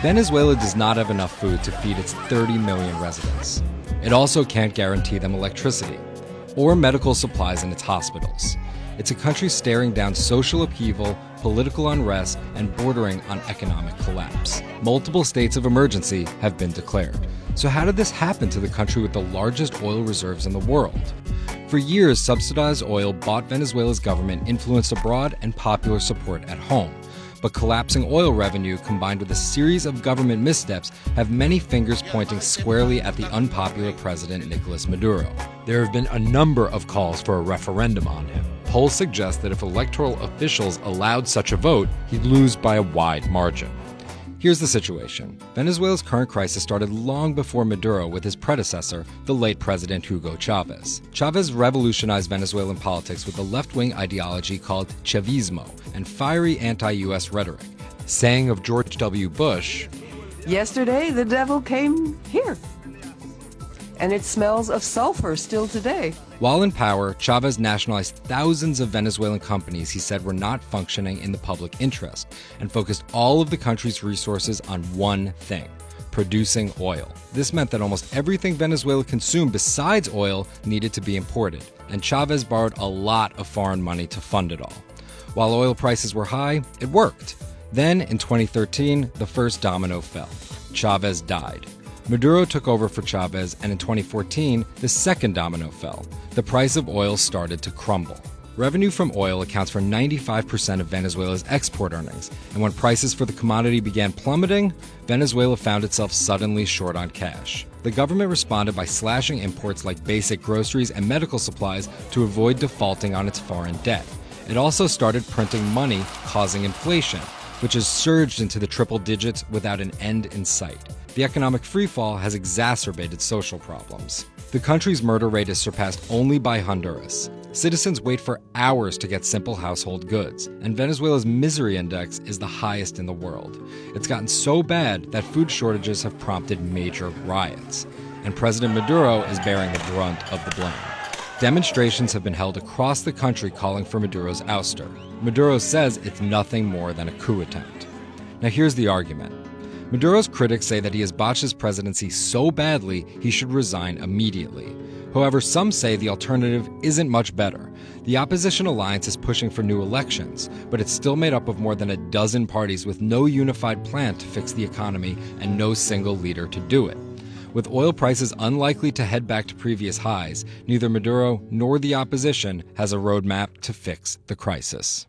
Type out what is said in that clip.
Venezuela does not have enough food to feed its 30 million residents. It also can't guarantee them electricity or medical supplies in its hospitals. It's a country staring down social upheaval, political unrest, and bordering on economic collapse. Multiple states of emergency have been declared. So how did this happen to the country with the largest oil reserves in the world? For years, subsidized oil bought Venezuela's government influence abroad and popular support at home. But collapsing oil revenue combined with a series of government missteps have many fingers pointing squarely at the unpopular president Nicolas Maduro. There have been a number of calls for a referendum on him. Polls suggest that if electoral officials allowed such a vote, he'd lose by a wide margin. Here's the situation. Venezuela's current crisis started long before Maduro with his predecessor, the late President Hugo Chavez. Chavez revolutionized Venezuelan politics with a left-wing ideology called Chavismo and fiery anti-US rhetoric. Saying of George W. Bush, "Yesterday, the devil came here. And it smells of sulfur still today." While in power, Chavez nationalized thousands of Venezuelan companies he said were not functioning in the public interest and focused all of the country's resources on one thing: producing oil. This meant that almost everything Venezuela consumed besides oil needed to be imported, and Chavez borrowed a lot of foreign money to fund it all. While oil prices were high, it worked. Then, in 2013, the first domino fell. Chavez died. Maduro took over for Chavez, and in 2014, the second domino fell. The price of oil started to crumble. Revenue from oil accounts for 95% of Venezuela's export earnings, and when prices for the commodity began plummeting, Venezuela found itself suddenly short on cash. The government responded by slashing imports like basic groceries and medical supplies to avoid defaulting on its foreign debt. It also started printing money, causing inflation, which has surged into the triple digits without an end in sight. The economic freefall has exacerbated social problems. The country's murder rate is surpassed only by Honduras. Citizens wait for hours to get simple household goods, and Venezuela's misery index is the highest in the world. It's gotten so bad that food shortages have prompted major riots, and President Maduro is bearing the brunt of the blame. Demonstrations have been held across the country calling for Maduro's ouster. Maduro says it's nothing more than a coup attempt. Now here's the argument. Maduro's critics say that he has botched his presidency so badly he should resign immediately. However, some say the alternative isn't much better. The opposition alliance is pushing for new elections, but it's still made up of more than a dozen parties with no unified plan to fix the economy and no single leader to do it. With oil prices unlikely to head back to previous highs, neither Maduro nor the opposition has a roadmap to fix the crisis.